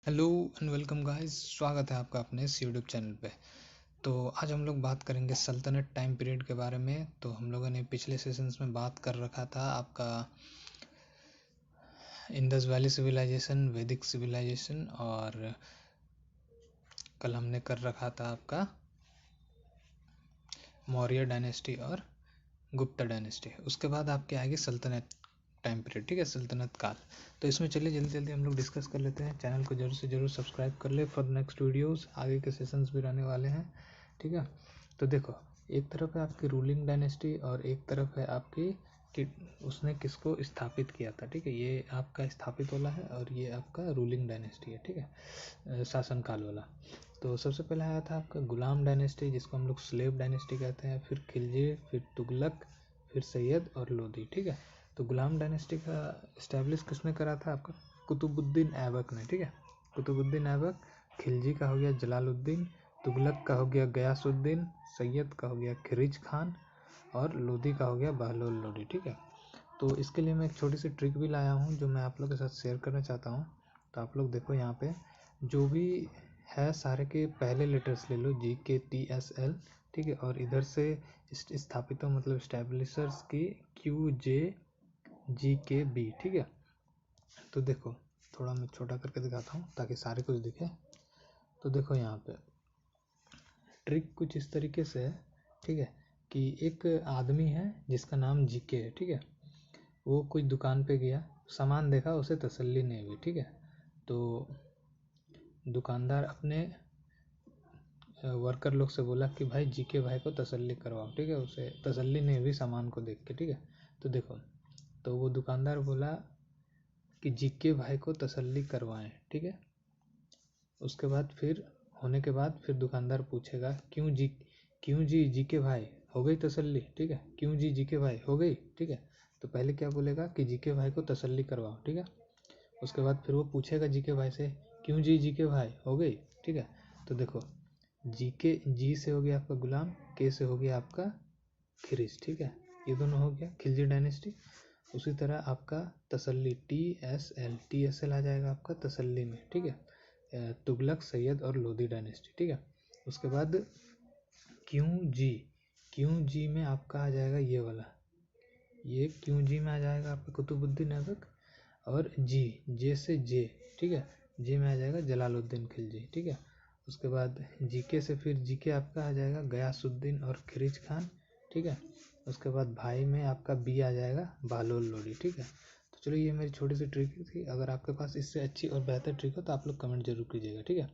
Hello and welcome guys, स्वागत है आपका अपने इस यूट्यूब चैनल पे। तो आज हम लोग बात करेंगे सल्तनत टाइम पीरियड के बारे में। तो हम लोगों ने पिछले सेशंस में बात कर रखा था आपका इंडस वैली सिविलाइजेशन, वैदिक सिविलाइजेशन, और कल हमने कर रखा था आपका मौर्य डायनेस्टी और गुप्ता डायनेस्टी। उसके बाद आपके आएगी सल्तनत टाइम पीरियड, ठीक है, सल्तनत काल। तो इसमें चलिए जल्दी जल्दी हम लोग डिस्कस कर लेते हैं। चैनल को जरूर से जरूर सब्सक्राइब कर ले फॉर नेक्स्ट वीडियोस, आगे के सेशंस भी रहने वाले हैं, ठीक है। तो देखो, एक तरफ है आपकी रूलिंग डायनेस्टी और एक तरफ है आपकी कि उसने किसको स्थापित किया था, ठीक है। ये आपका स्थापित वाला है और ये आपका रूलिंग डायनेस्टी है, ठीक है, शासनकाल वाला। तो सबसे पहले आया था आपका गुलाम डायनेस्टी, जिसको हम लोग स्लेव डायनेस्टी कहते हैं, फिर खिलजी, फिर तुगलक, फिर सैयद और लोधी, ठीक है। तो गुलाम डायनेस्टी का इस्टेब्लिश किसने करा था? आपका कुतुबुद्दीन ऐबक ने, ठीक है। कुतुबुद्दीन ऐबक। खिलजी का हो गया जलालुद्दीन, तुगलक का हो गया गयासुद्दीन, सैयद का हो गया खिरिज खान और लोधी का हो गया बहलोल लोधी, ठीक है। तो इसके लिए मैं एक छोटी सी ट्रिक भी लाया हूँ जो मैं आप लोग के साथ शेयर करना चाहता हूँ। तो आप लोग देखो यहाँ पे जो भी है सारे के पहले लेटर्स ले लो, GKTSL, ठीक है। और इधर से स्थापितों मतलब स्टैब्लिशर्स की QJGKB, ठीक है। तो देखो, थोड़ा मैं छोटा करके दिखाता हूँ ताकि सारे कुछ दिखे। तो देखो यहाँ पे ट्रिक कुछ इस तरीके से है, ठीक है, कि एक आदमी है जिसका नाम जीके है, ठीक है। वो कोई दुकान पे गया, सामान देखा, उसे तसल्ली नहीं हुई, ठीक है। तो दुकानदार अपने वर्कर लोग से बोला कि भाई जीके भाई को तसल्ली करवाओ, ठीक है। उसे तसल्ली नहीं हुई सामान को देख के, ठीक है। तो देखो, तो वो दुकानदार बोला कि जीके भाई को तसल्ली करवाएं, ठीक है। उसके बाद फिर होने के बाद फिर दुकानदार पूछेगा क्यों जी जीके भाई हो गई तसल्ली, ठीक है। क्यों जी जीके भाई हो गई, ठीक है। तो पहले क्या बोलेगा कि जीके भाई को तसल्ली करवाओ, ठीक है। उसके बाद फिर वो पूछेगा जीके भाई से क्यों जी जीके भाई हो गई, ठीक है। तो देखो, जी से हो गया आपका गुलाम, के से हो गया आपका खिरिज, ठीक है। ये दोनों हो गया खिलजी डायनेस्टी। उसी तरह आपका तसल्ली TSL आ जाएगा आपका तसल्ली में, ठीक है। तुगलक, सैयद और लोधी डायनेस्टी, ठीक है। उसके बाद क्यों जी में आपका आ जाएगा ये वाला, ये क्यों जी में आ जाएगा आपका कुतुबुद्दीन ऐबक। और जे से जे, ठीक है, जे में आ जाएगा जलालुद्दीन खिलजी, ठीक है। उसके बाद जीके से फिर जीके आपका आ जाएगा गयासुद्दीन और खिरिज खान, ठीक है। उसके बाद भाई में आपका बी आ जाएगा बहलोल लोधी, ठीक है। तो चलो, ये मेरी छोटी सी ट्रिक थी। अगर आपके पास इससे अच्छी और बेहतर ट्रिक हो तो आप लोग कमेंट जरूर कीजिएगा, ठीक है।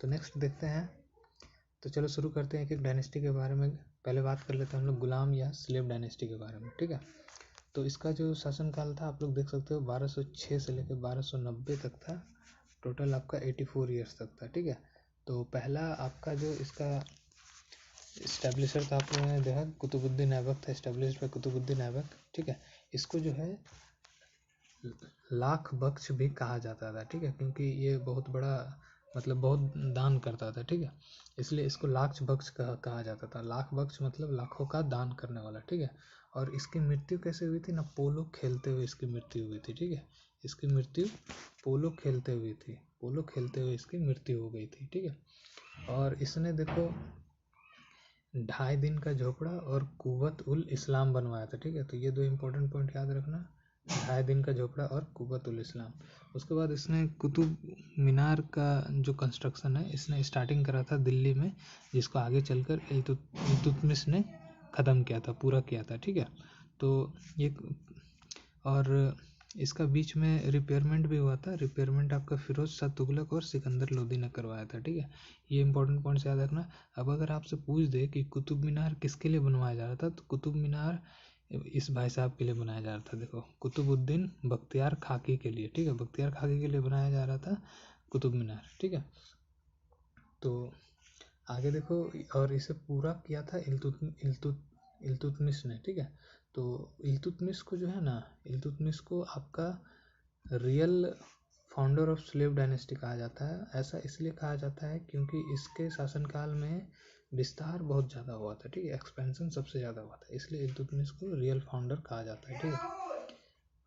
तो नेक्स्ट देखते हैं। तो चलो शुरू करते हैं एक एक डायनेस्टी के बारे में। पहले बात कर लेते हैं हम लोग गुलाम या स्लेव डायनेस्टी के बारे में, ठीक है। तो इसका जो शासनकाल था आप लोग देख सकते हो 1206 से लेकर 1290 तक था। टोटल आपका 84 ईयर्स तक था, ठीक है। तो पहला आपका जो इसका इस्टेब्लिशर था आप लोगों ने देखा कुतुबुद्दीन ऐबक था, इस्टेब्लिश बाय कुतुबुद्दीन ऐबक, ठीक है। इसको जो है लाख बख्श भी कहा जाता था, ठीक है, क्योंकि ये बहुत बड़ा मतलब बहुत दान करता था, ठीक है। इसलिए इसको लाख बख्श कहा जाता था। लाख बख्श मतलब लाखों का दान करने वाला, ठीक है। और इसकी मृत्यु कैसे हुई थी ना, पोलो खेलते हुए इसकी मृत्यु हुई थी, ठीक है। इसकी मृत्यु पोलो खेलते हुए थी, पोलो खेलते हुए इसकी मृत्यु हो गई थी, ठीक है। और इसने देखो 2.5 दिन का झोपड़ा और कुव्वत उल इस्लाम बनवाया था, ठीक है। तो ये दो इम्पोर्टेंट पॉइंट याद रखना, 2.5 दिन का झोपड़ा और कुव्वत उल इस्लाम। उसके बाद इसने कुतुब मीनार का जो कंस्ट्रक्शन है इसने स्टार्टिंग करा था दिल्ली में, जिसको आगे चलकर इल्तुतमिश ने ख़त्म किया था, पूरा किया था, ठीक है। तो ये और इसका बीच में रिपेयरमेंट भी हुआ था। रिपेयरमेंट आपका फिरोज शाह तुगलक और सिकंदर लोधी ने करवाया था, ठीक है। ये इंपॉर्टेंट पॉइंट्स याद रखना। अब अगर आपसे पूछ दे कि कुतुब मीनार किसके लिए बनवाया जा रहा था, तो कुतुब मीनार इस भाई साहब के लिए बनाया जा रहा था। देखो, कुतुबुद्दीन बख्तियार खाकी के लिए, ठीक है, बख्तियार खाकी के लिए बनाया जा रहा था कुतुब मीनार, ठीक है। तो आगे देखो, और इसे पूरा किया था इल्तुतमिश ने, ठीक है। तो इल्तुतमिश को जो है ना, इल्तुतमिश को आपका real founder of slave dynasty कहा जाता है। ऐसा इसलिए कहा जाता है क्योंकि इसके शासनकाल में विस्तार बहुत ज़्यादा हुआ था, ठीक है, एक्सपेंशन सबसे ज़्यादा हुआ था, इसलिए इल्तुतमिश को रियल फाउंडर कहा जाता है, ठीक है।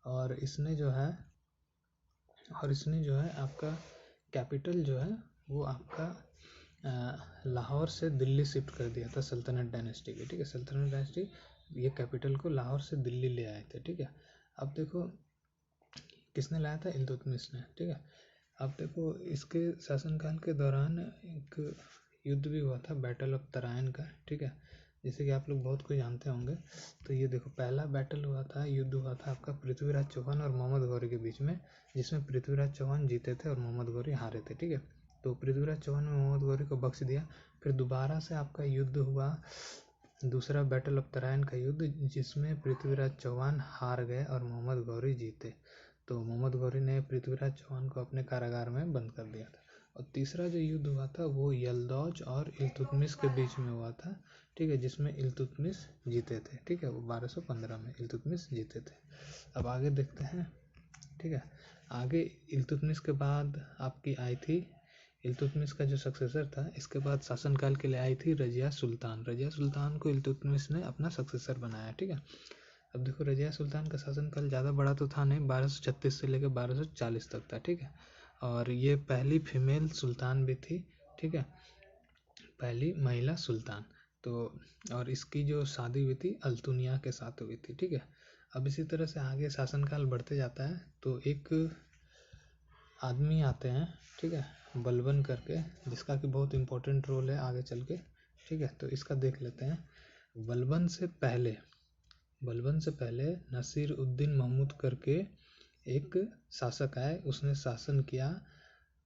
और इसने जो है आपका कैपिटल जो है वो आपका लाहौर से दिल्ली शिफ्ट कर दिया था सल्तनत डायनेस्टी के, ठीक है। सल्तनत डायनेस्टी ये कैपिटल को लाहौर से दिल्ली ले आए थे, ठीक है। अब देखो किसने लाया था, इल्तुतमिश ने, ठीक है। अब देखो इसके शासनकाल के दौरान एक युद्ध भी हुआ था, बैटल ऑफ तराइन का, ठीक है, जैसे कि आप लोग बहुत कुछ जानते होंगे। तो ये देखो पहला बैटल हुआ था, युद्ध हुआ था आपका पृथ्वीराज चौहान और मोहम्मद गौरी के बीच में, जिसमें पृथ्वीराज चौहान जीते थे और मोहम्मद गौरी हारे थे, ठीक है। तो पृथ्वीराज चौहान ने मोहम्मद गौरी को बख्श दिया। फिर दोबारा से आपका युद्ध हुआ, दूसरा बैटल ऑफ तराइन का युद्ध, जिसमें पृथ्वीराज चौहान हार गए और मोहम्मद गौरी जीते। तो मोहम्मद गौरी ने पृथ्वीराज चौहान को अपने कारागार में बंद कर दिया था। और तीसरा जो युद्ध हुआ था वो यलदौज और इल्तुतमिश के बीच में हुआ था, ठीक है, जिसमें इल्तुतमिश जीते थे, ठीक है। वो 1215 में इल्तुतमिश जीते थे। अब आगे देखते हैं, ठीक है। आगे इल्तुतमिश के बाद आपकी आई थी, इल्तुतमिश का जो सक्सेसर था, इसके बाद शासनकाल के लिए आई थी रजिया सुल्तान। रजिया सुल्तान को इल्तुतमिश ने अपना सक्सेसर बनाया, ठीक है। अब देखो रजिया सुल्तान का शासनकाल ज़्यादा बड़ा तो था नहीं, 1236 से लेकर 1240 तक था, ठीक है। और ये पहली फीमेल सुल्तान भी थी, ठीक है, पहली महिला सुल्तान। तो और इसकी जो शादी हुई थी अल्तुनिया के साथ हुई थी, ठीक है। अब इसी तरह से आगे शासनकाल बढ़ते जाता है, तो एक आदमी आते हैं, ठीक है, बलबन करके, जिसका कि बहुत इम्पोर्टेंट रोल है आगे चल के, ठीक है। तो इसका देख लेते हैं। बलबन से पहले नसीर उद्दीन महमूद करके एक शासक आए, उसने शासन किया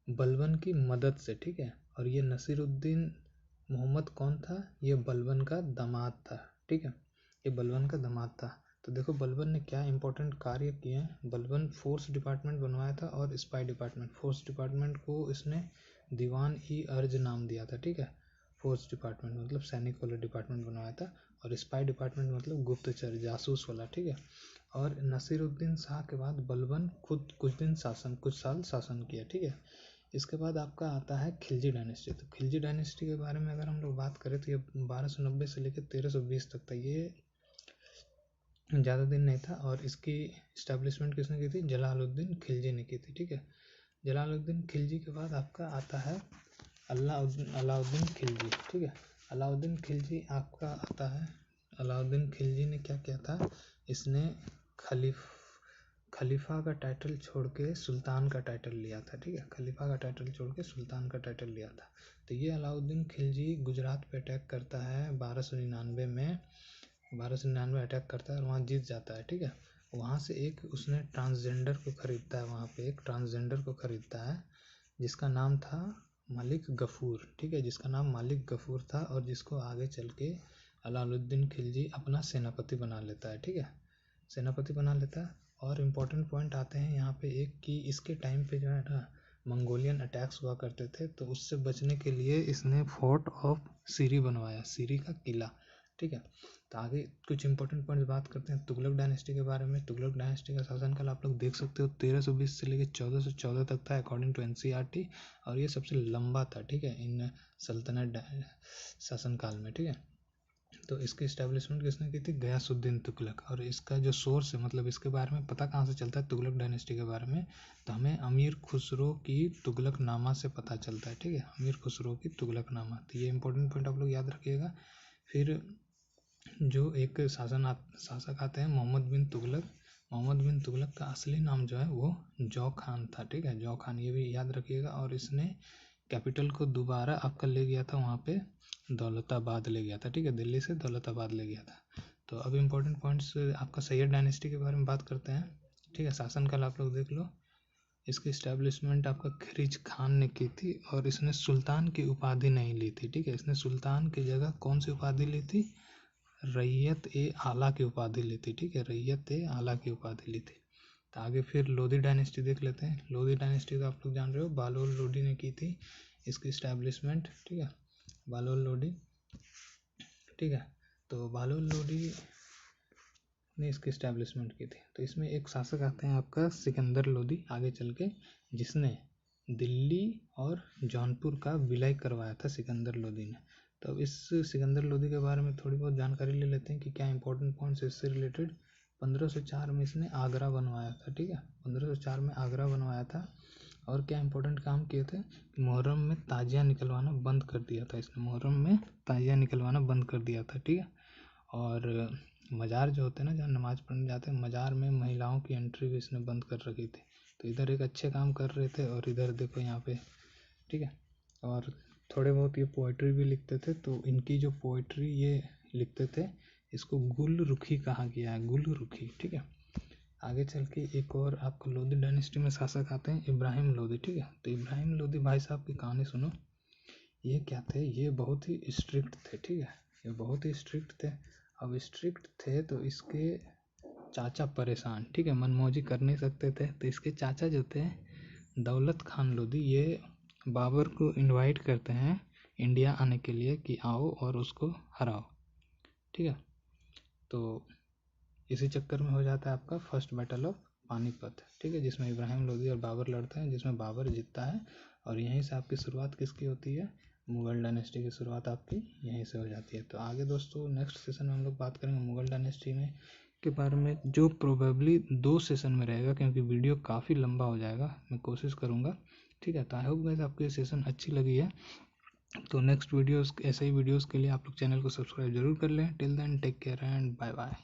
बलबन की मदद से, ठीक है। और ये नसीर उद्दीन मोहम्मद कौन था, ये बलबन का दामाद था, ठीक है, ये बलबन का दामाद था। तो देखो बलबन ने क्या इंपॉर्टेंट कार्य किए हैं। बलबन फोर्स डिपार्टमेंट बनवाया था और स्पाई डिपार्टमेंट। फोर्स डिपार्टमेंट को इसने दीवान ई अर्ज नाम दिया था, ठीक है। फोर्स डिपार्टमेंट मतलब सैनिक वाला डिपार्टमेंट बनवाया था, और स्पाई डिपार्टमेंट मतलब गुप्तचर जासूस वाला, ठीक है। और नसीरुद्दीन शाह के बाद बलबन खुद कुछ साल शासन किया, ठीक है। इसके बाद आपका आता है खिलजी डायनेस्टी। तो खिलजी डायनेस्टी के बारे में अगर हम लोग बात करें तो ये 1290 से लेकर 1320 तक था। ये ज़्यादा दिन नहीं था, और इसकी इस्टेब्लिशमेंट किसने की थी, जलालुद्दीन खिलजी ने की थी, ठीक है। जलालुद्दीन खिलजी के बाद आपका आता है अलाउद्दीन खिलजी, ठीक है। अलाउद्दीन खिलजी आपका आता है। अलाउद्दीन खिलजी ने क्या किया था, इसने खलीफा का टाइटल छोड़ के सुल्तान का टाइटल लिया था, ठीक है। खलीफा का टाइटल छोड़ के सुल्तान का टाइटल लिया था। तो ये अलाउद्दीन खिलजी गुजरात पे अटैक करता है 1299 में, 1299 अटैक करता है और वहाँ जीत जाता है, ठीक है। वहाँ से एक उसने ट्रांसजेंडर को खरीदता है, वहाँ पे एक ट्रांसजेंडर को खरीदता है जिसका नाम था मलिक गफूर, ठीक है, जिसका नाम मलिक गफूर था, और जिसको आगे चल के अलाउद्दीन खिलजी अपना सेनापति बना लेता है, ठीक है, सेनापति बना लेता है। और इम्पोर्टेंट पॉइंट आते हैं यहाँ पे एक कि इसके टाइम पे जो है ना मंगोलियन अटैक्स हुआ करते थे, तो उससे बचने के लिए इसने फोर्ट ऑफ सीरी बनवाया, सीरी का किला, ठीक है। तो आगे कुछ इंपॉर्टेंट पॉइंट्स बात करते हैं तुगलक डायनेस्टी के बारे में। तुगलक डायनेस्टी का शासनकाल आप लोग देख सकते हो 1320 से लेकर 1414 तक था अकॉर्डिंग टू एनसीईआरटी, और ये सबसे लंबा था, ठीक है, इन सल्तनत शासनकाल में, ठीक है। तो इसकी इस्टेब्लिशमेंट किसने की थी, गयासुद्दीन तुगलक। और इसका जो सोर्स है, मतलब इसके बारे में पता कहाँ से चलता है तुगलक डायनेस्टी के बारे में, तो हमें अमीर खुसरो की तुगलकनामा से पता चलता है, ठीक है, अमीर खुसरो की तुगलकनामा। तो ये इंपॉर्टेंट पॉइंट आप लोग याद रखिएगा। फिर जो एक शासक आते हैं मोहम्मद बिन तुगलक। मोहम्मद बिन तुगलक का असली नाम जो है वो जौ खान था, ठीक है, जौ खान, ये भी याद रखिएगा। और इसने कैपिटल को दोबारा आपका ले गया था वहाँ पे दौलताबाद ले गया था, ठीक है, दिल्ली से दौलताबाद ले गया था। तो अब इम्पोर्टेंट पॉइंट्स आपका सैयद डायनेस्टी के बारे में बात करते हैं, ठीक है। शासनकाल आप लोग देख लो। इसकी इस्टेब्लिशमेंट आपका खिरिज खान ने की थी, और इसने सुल्तान की उपाधि नहीं ली थी, ठीक है। इसने सुल्तान की जगह कौन सी उपाधि ली थी, रैयत ए आला की उपाधि ली थी, ठीक है, रैयत ए आला की उपाधि ली थी। तो आगे फिर लोधी डायनेस्टी देख लेते हैं। लोधी डायनेस्टी तो आप लोग जान रहे हो, बालोल लोधी ने की थी इसकी इस्टेब्लिशमेंट, ठीक है, बालोल लोधी, ठीक है। तो बालोल लोधी ने इसकी इस्टेब्लिशमेंट की थी। तो इसमें एक शासक आते हैं आपका सिकंदर लोधी आगे चल के, जिसने दिल्ली और जौनपुर का विलय करवाया था सिकंदर लोधी ने। तो इस सिकंदर लोधी के बारे में थोड़ी बहुत जानकारी ले लेते हैं कि क्या इंपॉर्टेंट पॉइंट्स इससे रिलेटेड। 1504 में इसने आगरा बनवाया था, ठीक है, 1504 में आगरा बनवाया था। और क्या इंपॉर्टेंट काम किए थे, मुहर्रम में ताजिया निकलवाना बंद कर दिया था इसने, मुहर्रम में ताजिया निकलवाना बंद कर दिया था, ठीक है। और मज़ार जो होते हैं ना, जहाँ नमाज़ पढ़ने जाते हैं, मज़ार में महिलाओं की एंट्री भी इसने बंद कर रखी थी। तो इधर एक अच्छे काम कर रहे थे और इधर देखो यहाँ पे, ठीक है। और थोड़े बहुत ये पोइट्री भी लिखते थे, तो इनकी जो पोइट्री ये लिखते थे, इसको गुल रुखी कहा गया है, गुल रुखी, ठीक है। आगे चल के एक और आपको लोधी डायनेस्टी में शासक आते हैं, इब्राहिम लोधी, ठीक है। तो इब्राहिम लोधी भाई साहब की कहानी सुनो। ये क्या थे, ये बहुत ही स्ट्रिक्ट थे, ठीक है, ये बहुत ही स्ट्रिक्ट थे। अब स्ट्रिक्ट थे तो इसके चाचा परेशान, ठीक है, मनमौजी कर नहीं सकते थे, तो इसके चाचा जो थे दौलत खान लोधी, ये बाबर को इनवाइट करते हैं इंडिया आने के लिए कि आओ और उसको हराओ, ठीक है। तो इसी चक्कर में हो जाता है आपका फर्स्ट बैटल ऑफ पानीपत, ठीक है, जिसमें इब्राहिम लोधी और बाबर लड़ते हैं, जिसमें बाबर जीतता है। और यहीं से आपकी शुरुआत किसकी होती है, मुग़ल डायनेस्टी की शुरुआत आपकी यहीं से हो जाती है। तो आगे दोस्तों नेक्स्ट सेशन में हम लोग बात करेंगे मुग़ल डायनेस्टी में के बारे में, जो प्रोबेबली 2 सेशन में रहेगा, क्योंकि वीडियो काफ़ी लंबा हो जाएगा, मैं कोशिश करूँगा, ठीक है। तो आई होप गाइस आपको ये सेशन अच्छी लगी है। तो नेक्स्ट वीडियोस, ऐसे ही वीडियोस के लिए आप लोग चैनल को सब्सक्राइब जरूर कर लें। Till then take care and bye bye.